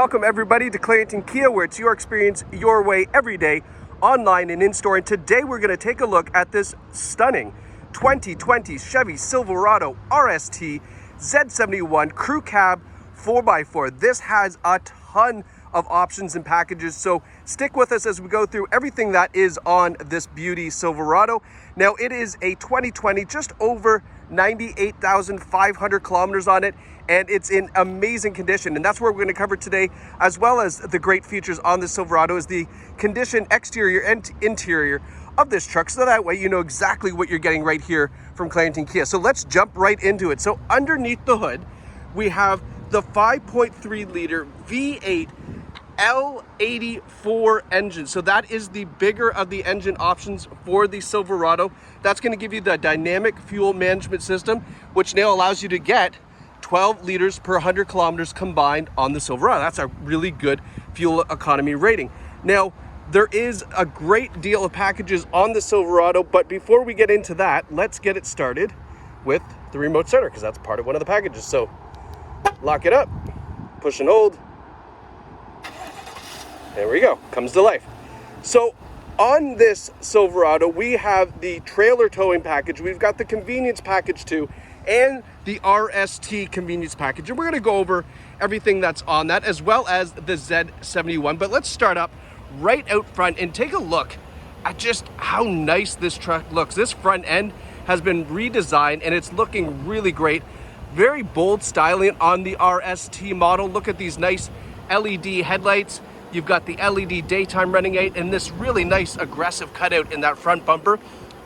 Welcome everybody to Clarington Kia, where it's your experience, your way, every day, online and in-store. And today we're going to take a look at this stunning 2020 Chevy Silverado RST Z71 Crew Cab 4x4. This has a ton of options and packages, so stick with us as we go through everything that is on this beauty Silverado. Now, it is a 2020, just over 98,500 kilometers on it, and it's in amazing condition, and that's what we're going to cover today, as well as the great features on the Silverado is the condition, exterior and interior of this truck, so that way you know exactly what you're getting right here from Clarington Kia. So let's jump right into it. So underneath the hood, we have the 5.3 liter V8 L84 engine. So that is the bigger of the engine options for the Silverado. That's going to give you the dynamic fuel management system, which now allows you to get 12 liters per 100 kilometers combined on the Silverado. That's a really good fuel economy rating. Now, there is a great deal of packages on the Silverado, but before we get into that, let's get it started with the remote center, because that's part of one of the packages. So lock it up, push and hold. There we go, comes to life. So on this Silverado, we have the trailer towing package, we've got the convenience package too, and the RST convenience package. And we're gonna go over everything that's on that, as well as the Z71. But let's start up right out front and take a look at just how nice this truck looks. This front end has been redesigned and it's looking really great. Very bold styling on the RST model. Look at these nice LED headlights. You've got the LED daytime running light and this really nice aggressive cutout in that front bumper.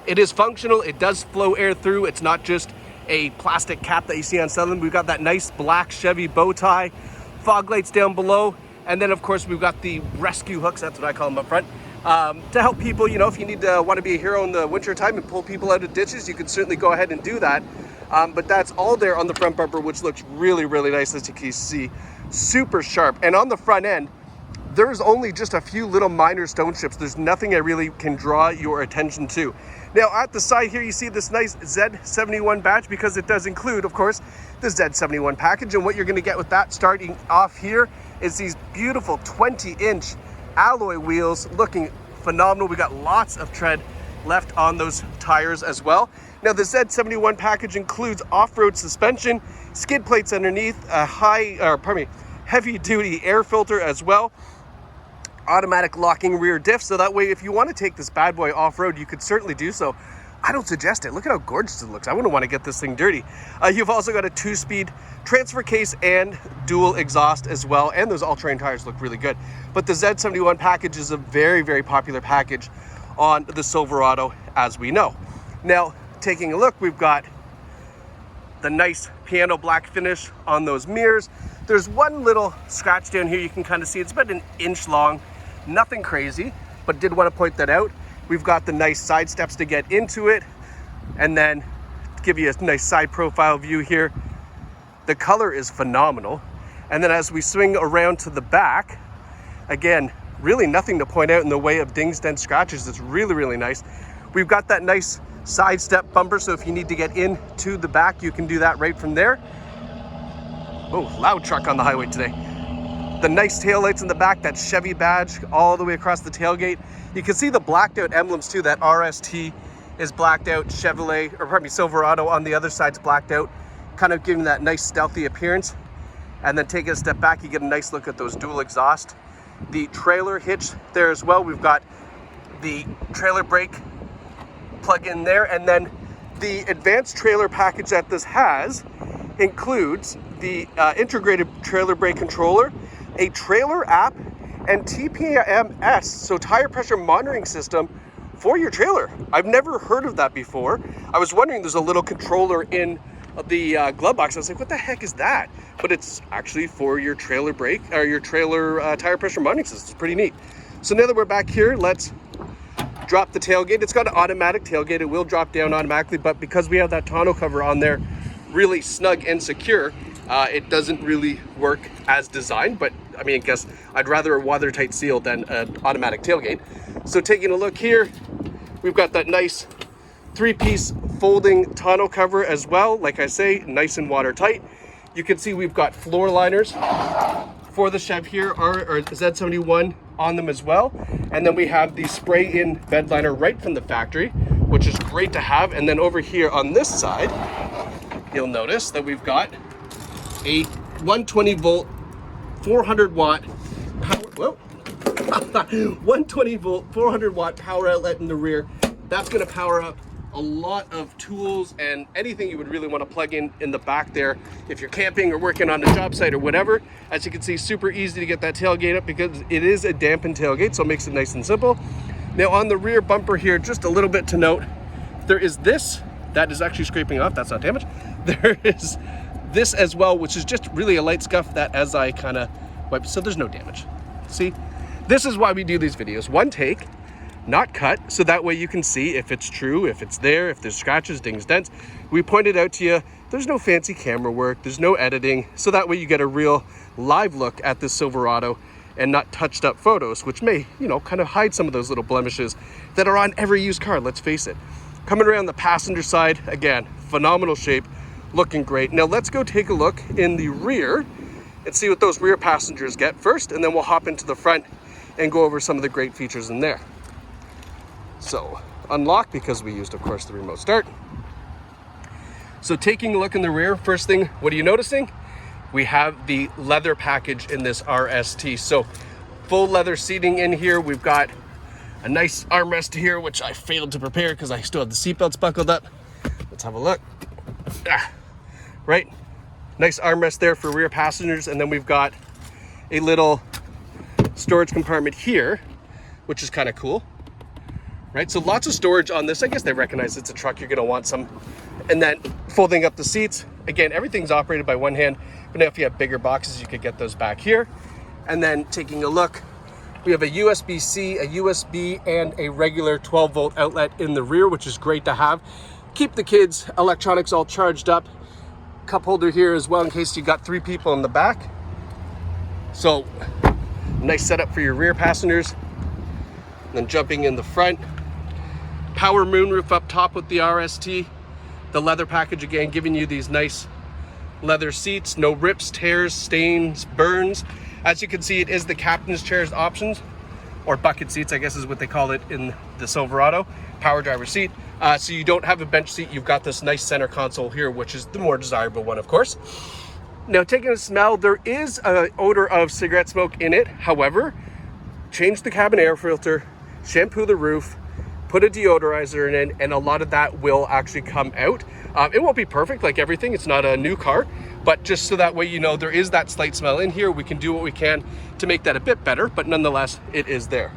It is functional, it does flow air through. It's not just a plastic cap that you see on some. We've got that nice black Chevy bow tie, fog lights down below, and then of course we've got the rescue hooks, that's what I call them up front, to help people, you know, if you need to want to be a hero in the winter time and pull people out of ditches, you can certainly go ahead and do that. But that's all there on the front bumper, which looks really, really nice, as you can see, super sharp. And on the front end, there's only just a few little minor stone chips. There's nothing that really can draw your attention to. Now at the side here, you see this nice Z71 badge, because it does include, of course, the Z71 package. And what you're gonna get with that starting off here is these beautiful 20-inch alloy wheels, looking phenomenal. We got lots of tread left on those tires as well. Now the Z71 package includes off-road suspension, skid plates underneath, a heavy duty air filter as well, automatic locking rear diff, so that way if you want to take this bad boy off-road, you could certainly do so. I don't suggest it. Look at how gorgeous it looks. I wouldn't want to get this thing dirty. You've also got a 2-speed transfer case and dual exhaust as well, and those all-terrain tires look really good. But the Z71 package is a very, very popular package on the Silverado, as we know. Now, taking a look, we've got the nice piano black finish on those mirrors. There's one little scratch down here, you can kind of see it's about an inch long. Nothing crazy, but did want to point that out. We've got the nice side steps to get into it, and then give you a nice side profile view here. The color is phenomenal. And then as we swing around to the back, again, really nothing to point out in the way of dings, dents, scratches. It's really, really nice. We've got that nice side step bumper, so if you need to get into the back, you can do that right from there. Oh, loud truck on the highway today. The nice taillights in the back, that Chevy badge all the way across the tailgate. You can see the blacked out emblems too. That RST is blacked out, Chevrolet, or pardon me, Silverado on the other side's blacked out, kind of giving that nice stealthy appearance. And then taking a step back, you get a nice look at those dual exhaust. The trailer hitch there as well. We've got the trailer brake plug in there, and then the advanced trailer package that this has includes the integrated trailer brake controller, a trailer app, and TPMS, so tire pressure monitoring system for your trailer. I've never heard of that before. I was wondering, there's a little controller in the glove box. I was like, what the heck is that? But it's actually for your trailer brake, or your trailer tire pressure monitoring system. It's pretty neat. So now that we're back here, let's drop the tailgate. It's got an automatic tailgate. It will drop down automatically, but because we have that tonneau cover on there, really snug and secure, it doesn't really work as designed. But I mean, I guess I'd rather a watertight seal than an automatic tailgate. So taking a look here, we've got that nice 3-piece folding tonneau cover as well. Like I say, nice and watertight. You can see we've got floor liners for the Chev here are Z71 on them as well. And then we have the spray-in bed liner right from the factory, which is great to have. And then over here on this side, you'll notice that we've got a 120 volt, 400 watt power, 120 volt, 400 watt power outlet in the rear. That's gonna power up a lot of tools and anything you would really want to plug in the back there if you're camping or working on a job site or whatever. As you can see, super easy to get that tailgate up because it is a dampened tailgate, so it makes it nice and simple. Now on the rear bumper here, just a little bit to note, there is this that is actually scraping off. That's not damage. There is this as well, which is just really a light scuff that as I kind of wipe, so there's no damage. See, this is why we do these videos. One take, not cut, so that way you can see if it's true, if it's there, if there's scratches, dings, dents. We pointed out to you, there's no fancy camera work, there's no editing, so that way you get a real live look at this Silverado and not touched up photos, which may, you know, kind of hide some of those little blemishes that are on every used car, let's face it. Coming around the passenger side, again, phenomenal shape, looking great. Now let's go take a look in the rear and see what those rear passengers get first, and then we'll hop into the front and go over some of the great features in there. So unlock, because we used, of course, the remote start. So taking a look in the rear, first thing, what are you noticing? We have the leather package in this RST. So full leather seating in here. We've got a nice armrest here, which I failed to prepare because I still have the seatbelts buckled up. Let's have a look. Right, nice armrest there for rear passengers. And then we've got a little storage compartment here, which is kind of cool. Right, so lots of storage on this. I guess they recognize it's a truck, you're gonna want some. And then folding up the seats. Again, everything's operated by one hand, but now if you have bigger boxes, you could get those back here. And then taking a look, we have a USB-C, a USB, and a regular 12 volt outlet in the rear, which is great to have. Keep the kids' electronics all charged up. Cup holder here as well in case you got 3 people in the back. So nice setup for your rear passengers. And then jumping in the front, power moonroof up top with the RST. The leather package, again, giving you these nice leather seats, no rips, tears, stains, burns. As you can see, it is the captain's chairs options, or bucket seats, I guess is what they call it in the Silverado. Power driver seat. So you don't have a bench seat, you've got this nice center console here, which is the more desirable one, of course. Now, taking a smell, there is an odor of cigarette smoke in it. However, change the cabin air filter, shampoo the roof, put a deodorizer in it, and a lot of that will actually come out. It won't be perfect like everything, it's not a new car, but just so that way you know there is that slight smell in here. We can do what we can to make that a bit better, but nonetheless, it is there.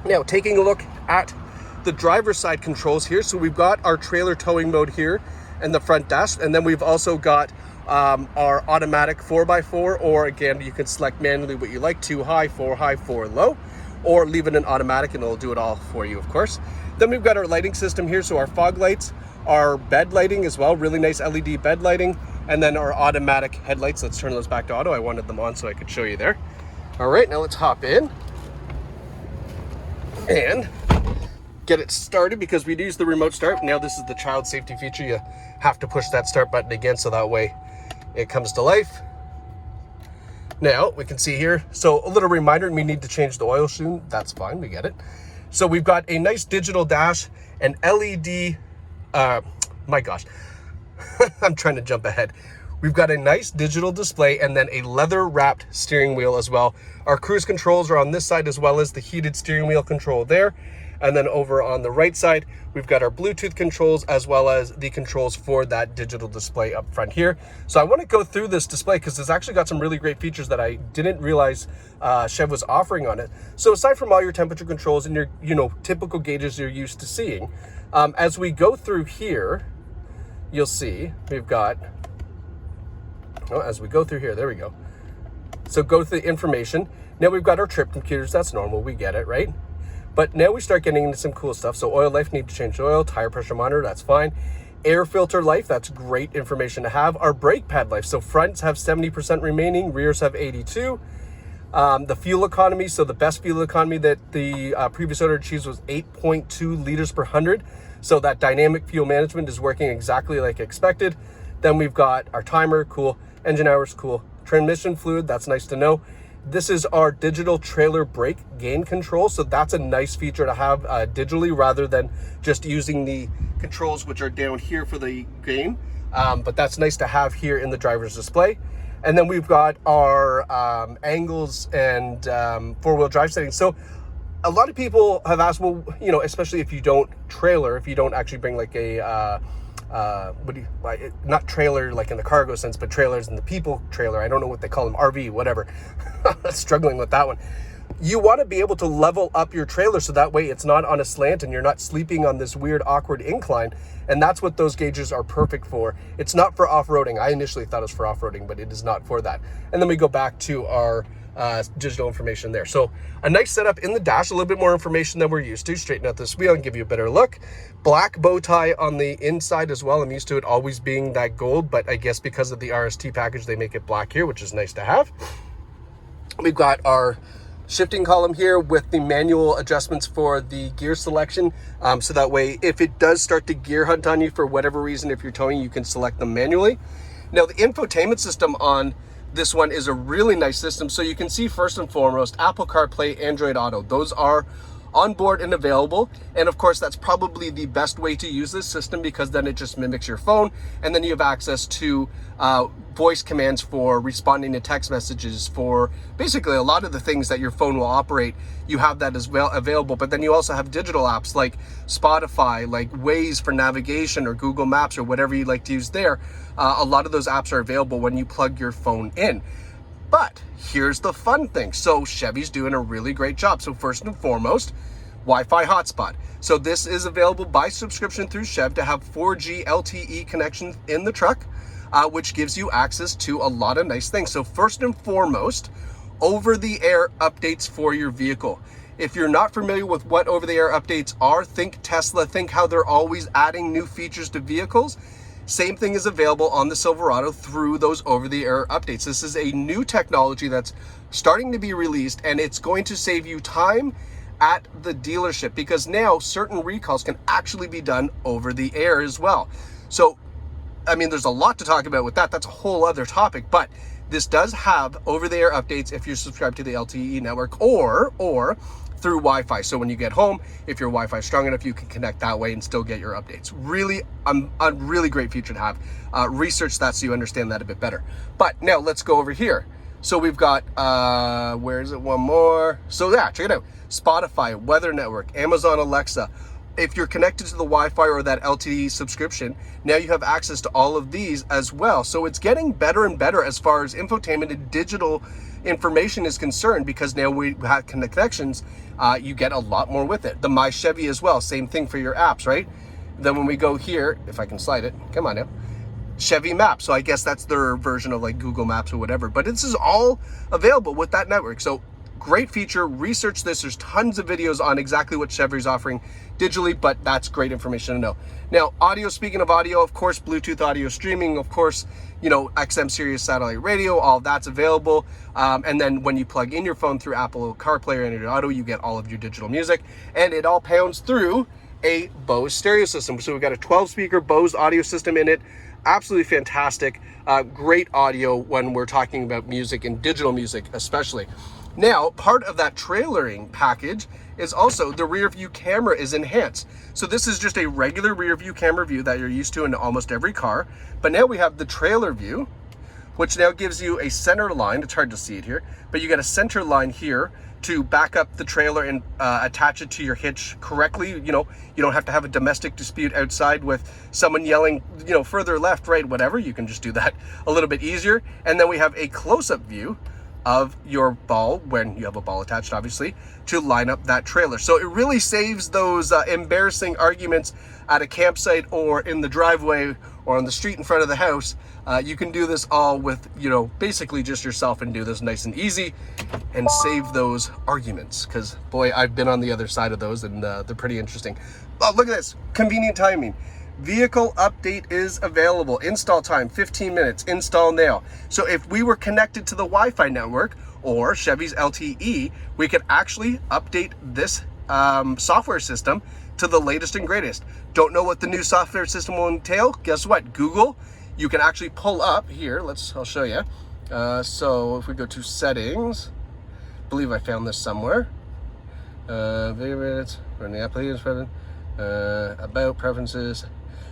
Now, taking a look at the driver's side controls here. So we've got our trailer towing mode here and the front dash, and then we've also got our automatic 4x4, or again, you can select manually what you like, 2 high, 4 high, 4 low, or leave it in automatic and it'll do it all for you, of course. Then we've got our lighting system here, so our fog lights, our bed lighting as well, really nice LED bed lighting, and then our automatic headlights. Let's turn those back to auto. I wanted them on so I could show you there. All right, now let's hop in and get it started, because we'd use the remote start. Now this is the child safety feature. You have to push that start button again so that way it comes to life. Now we can see here, so a little reminder, we need to change the oil soon. That's fine, we get it. So we've got a nice digital dash, an LED, my gosh, I'm trying to jump ahead. We've got a nice digital display and then a leather wrapped steering wheel as well. Our cruise controls are on this side, as well as the heated steering wheel control there. And then over on the right side, we've got our Bluetooth controls as well as the controls for that digital display up front here. So I want to go through this display because it's actually got some really great features that I didn't realize Chev was offering on it. So aside from all your temperature controls and your, typical gauges you're used to seeing, as we go through here, you'll see we've got, as we go through here, there we go. So go through the information. Now we've got our trip computers. That's normal. We get it, right? But now we start getting into some cool stuff. So oil life, need to change the oil. Tire pressure monitor, that's fine. Air filter life, that's great information to have. Our brake pad life, so fronts have 70% remaining, rears have 82. The fuel economy, so the best fuel economy that the previous owner achieved was 8.2 liters per 100. So that dynamic fuel management is working exactly like expected. Then we've got our timer, cool. Engine hours, cool. transmission fluid, that's nice to know. This is our digital trailer brake gain control. So that's a nice feature to have digitally rather than just using the controls which are down here for the gain. But that's nice to have here in the driver's display. And then we've got our angles and four-wheel drive settings. So a lot of people have asked, well, you know, especially if you don't trailer, if you don't actually bring like a, not trailer like in the cargo sense, but trailers in the people trailer. I don't know what they call them, RV, whatever. Struggling with that one. You want to be able to level up your trailer so that way it's not on a slant and you're not sleeping on this weird awkward incline. And that's what those gauges are perfect for. It's not for off-roading. I initially thought it was for off-roading, but it is not for that. And then we go back to our digital information there. So a nice setup in the dash, a little bit more information than we're used to. Straighten out this wheel and give you a better look. Black bow tie on the inside as well. I'm used to it always being that gold, but I guess because of the RST package, they make it black here, which is nice to have. We've got our shifting column here with the manual adjustments for the gear selection. So that way, if it does start to gear hunt on you for whatever reason, if you're towing, you can select them manually. Now, the infotainment system on this one is a really nice system. So you can see first and foremost, Apple CarPlay, Android Auto. Those are on board and available. And of course, that's probably the best way to use this system because then it just mimics your phone. And then you have access to voice commands for responding to text messages, for basically a lot of the things that your phone will operate. You have that as well available. But then you also have digital apps like Spotify, like Waze for navigation, or Google Maps, or whatever you like to use there. A lot of those apps are available when you plug your phone in. But here's the fun thing. So Chevy's doing a really great job. So first and foremost, Wi-Fi hotspot. So this is available by subscription through Chev to have 4G LTE connection in the truck, which gives you access to a lot of nice things. So first and foremost, over-the-air updates for your vehicle. If you're not familiar with what over-the-air updates are, think Tesla, think how they're always adding new features to vehicles. Same thing is available on the Silverado through those over-the-air updates. This is a new technology that's starting to be released, and it's going to save you time at the dealership because now certain recalls can actually be done over the air as well. So, I mean, there's a lot to talk about with that. That's a whole other topic, but this does have over-the-air updates if you're subscribed to the LTE network or through Wi-Fi. So when you get home, if your Wi-Fi is strong enough, you can connect that way and still get your updates. Really, a really great feature to have. Research that so you understand that a bit better. But now let's go over here. So we've got, where is it? One more. So yeah, check it out. Spotify, Weather Network, Amazon Alexa. If you're connected to the Wi-Fi or that LTE subscription, now you have access to all of these as well. So it's getting better and better as far as infotainment and digital information is concerned, because now we have connections, you get a lot more with it. The My Chevy as well, same thing for your apps, right? Then when we go here, if I can slide it, come on now, Chevy Maps. So I guess that's their version of like Google Maps or whatever, but this is all available with that network. So great feature. Research this. There's tons of videos on exactly what Chevy's offering digitally, but that's great information to know. Now, audio, speaking of audio, of course, Bluetooth audio streaming, of course, you know, XM Sirius satellite radio, all that's available. And then when you plug in your phone through Apple CarPlay or Android Auto, you get all of your digital music, and it all pounds through a Bose stereo system. So we've got a 12-speaker Bose audio system in it. Absolutely fantastic. Great audio when we're talking about music and digital music especially. Now, part of that trailering package is also the rear view camera is enhanced. So this is just a regular rear view camera view that you're used to in almost every car. But now we have the trailer view, which now gives you a center line. It's hard to see it here, but you get a center line here to back up the trailer and attach it to your hitch correctly. You know, you don't have to have a domestic dispute outside with someone yelling, you know, further left, right, whatever. You can just do that a little bit easier. And then we have a close-up view of your ball, when you have a ball attached, obviously, to line up that trailer. So it really saves those embarrassing arguments at a campsite or in the driveway or on the street in front of the house. You can do this all with, you know, basically just yourself and do this nice and easy and save those arguments. Because, boy, I've been on the other side of those, and they're pretty interesting. Oh, look at this. Convenient timing. Vehicle update is available. Install time, 15 minutes. Install now. So if we were connected to the Wi-Fi network or Chevy's LTE, we could actually update this software system to the latest and greatest. Don't know what the new software system will entail? Guess what? Google. You can actually pull up here. I'll show you. So if we go to settings, I believe I found this somewhere. Favorites, running applications, about preferences.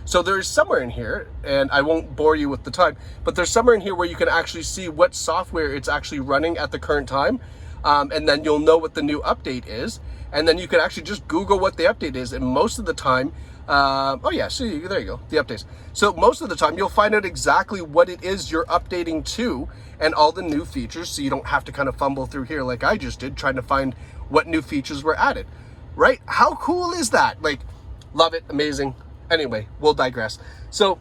So there's somewhere in here, and I won't bore you with the time, but there's somewhere in here where you can actually see what software it's actually running at the current time. And then you'll know what the new update is. And then you can actually just Google what the update is. And most of the time, oh yeah, see, there you go, the updates. So most of the time you'll find out exactly what it is you're updating to and all the new features. So you don't have to kind of fumble through here like I just did, trying to find what new features were added, right? How cool is that? Like, love it, amazing. Anyway, we'll digress. So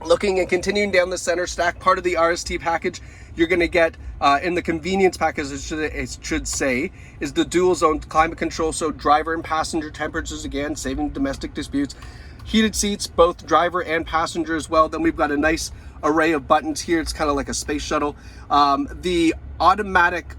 looking and continuing down the center stack, part of the RST package, you're going to get in the convenience package, it should say, is the dual zone climate control. So driver and passenger temperatures, again, saving domestic disputes. Heated seats, both driver and passenger as well. Then we've got a nice array of buttons here. It's kind of like a space shuttle. The automatic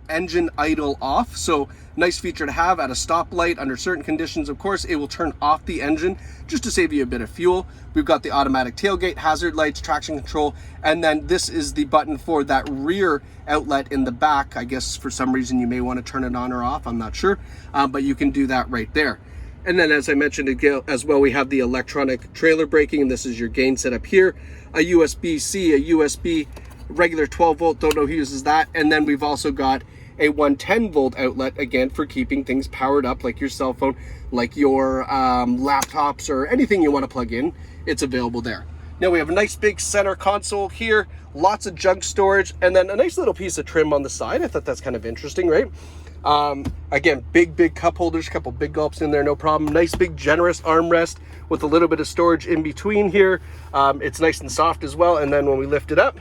engine idle off. So nice feature to have at a stoplight. Under certain conditions, of course, it will turn off the engine just to save you a bit of fuel. We've got the automatic tailgate, hazard lights, traction control, and then this is the button for that rear outlet in the back. I guess for some reason you may want to turn it on or off, I'm not sure, but you can do that right there. And then, as I mentioned as well, we have the electronic trailer braking, and this is your gain setup here. A USB-C, a USB regular 12 volt, don't know who uses that. And then we've also got a 110 volt outlet, again, for keeping things powered up, like your cell phone, like your laptops, or anything you want to plug in, it's available there. Now we have a nice big center console here, lots of junk storage, and then a nice little piece of trim on the side. I thought that's kind of interesting, right? Again, big cup holders, a couple big gulps in there, no problem. Nice big generous armrest with a little bit of storage in between here. It's nice and soft as well. And then when we lift it up,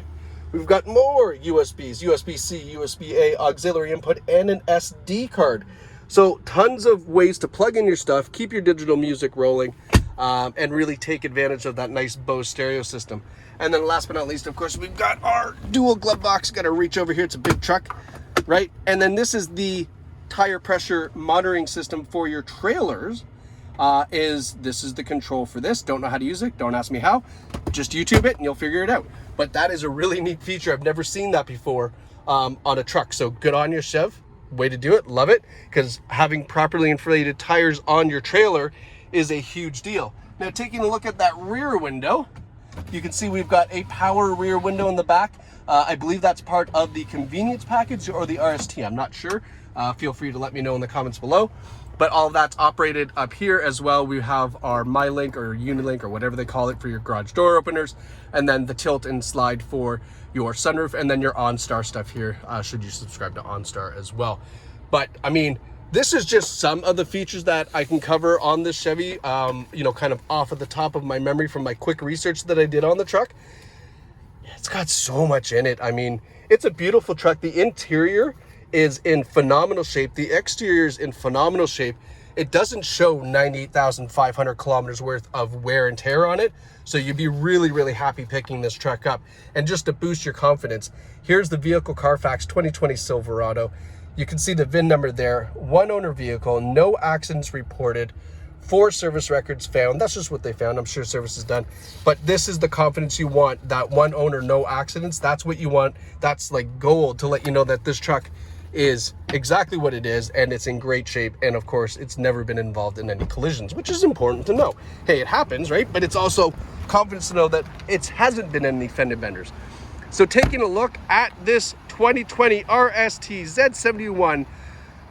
we've got more USBs, USB-C, USB-A, auxiliary input, and an SD card. So tons of ways to plug in your stuff, keep your digital music rolling, and really take advantage of that nice Bose stereo system. And then last but not least, of course, we've got our dual glove box. Got to reach over here. It's a big truck, right? And then this is the tire pressure monitoring system for your trailers. This is the control for this. Don't know how to use it. Don't ask me how. Just YouTube it and you'll figure it out. But that is a really neat feature. I've never seen that before on a truck. So good on you, Chev. Way to do it. Love it. Because having properly inflated tires on your trailer is a huge deal. Now, taking a look at that rear window, you can see we've got a power rear window in the back. I believe that's part of the convenience package or the RST. I'm not sure. Feel free to let me know in the comments below. But all of that's operated up here as well. We have our MyLink or Unilink or whatever they call it for your garage door openers, and then the tilt and slide for your sunroof, and then your OnStar stuff here, should you subscribe to OnStar as well. But I mean, this is just some of the features that I can cover on this Chevy, you know, kind of off of the top of my memory from my quick research that I did on the truck. It's got so much in it. I mean, it's a beautiful truck. The interior is in phenomenal shape. The exterior is in phenomenal shape. It doesn't show 98,500 kilometers worth of wear and tear on it. So you'd be really, really happy picking this truck up. And just to boost your confidence, here's the vehicle CarFax 2020 Silverado. You can see the VIN number there, one owner vehicle, no accidents reported, 4 service records found. That's just what they found. I'm sure service is done. But this is the confidence you want, that one owner, no accidents. That's what you want. That's like gold to let you know that this truck is exactly what it is, and it's in great shape. And of course, it's never been involved in any collisions, which is important to know. Hey, it happens, right? But it's also confidence to know that it hasn't been any fender benders. So taking a look at this 2020 RST Z71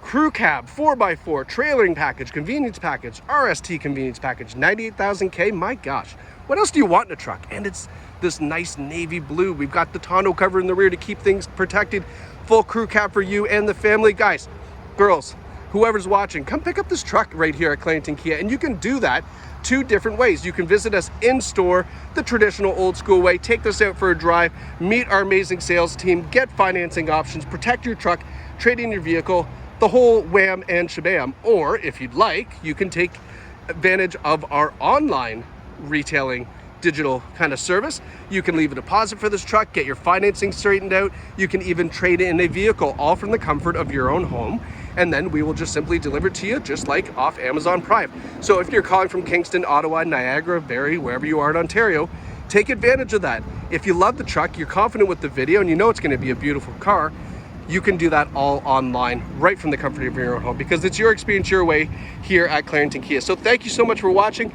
crew cab 4x4 trailering package, convenience package, RST convenience package, 98,000 K. My gosh, what else do you want in a truck? And it's this nice navy blue. We've got the tonneau cover in the rear to keep things protected. Full crew cab for you and the family. Guys, girls, whoever's watching, come pick up this truck right here at Clarington Kia, and you can do that 2 different ways. You can visit us in store, the traditional old school way, take this out for a drive, meet our amazing sales team, get financing options, protect your truck, trade in your vehicle, the whole wham and shabam. Or if you'd like, you can take advantage of our online retailing digital kind of service. You can leave a deposit for this truck, get your financing straightened out. You can even trade in a vehicle, all from the comfort of your own home. And then we will just simply deliver it to you, just like off Amazon Prime. So if you're calling from Kingston, Ottawa, Niagara, Barrie, wherever you are in Ontario, take advantage of that. If you love the truck, you're confident with the video, and you know it's going to be a beautiful car, you can do that all online right from the comfort of your own home, because it's your experience your way here at Clarington Kia. So thank you so much for watching.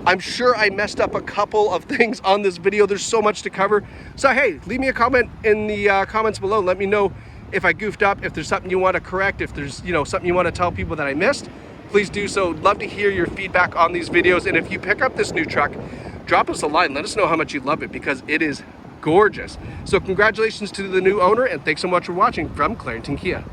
I'm sure I messed up a couple of things on this video. There's so much to cover. So hey, leave me a comment in the comments below. Let me know if I goofed up, if there's something you want to correct, if there's something you want to tell people that I missed. Please do so. Love to hear your feedback on these videos. And if you pick up this new truck, drop us a line. Let us know how much you love it, because it is gorgeous. So congratulations to the new owner, and thanks so much for watching from Clarington Kia.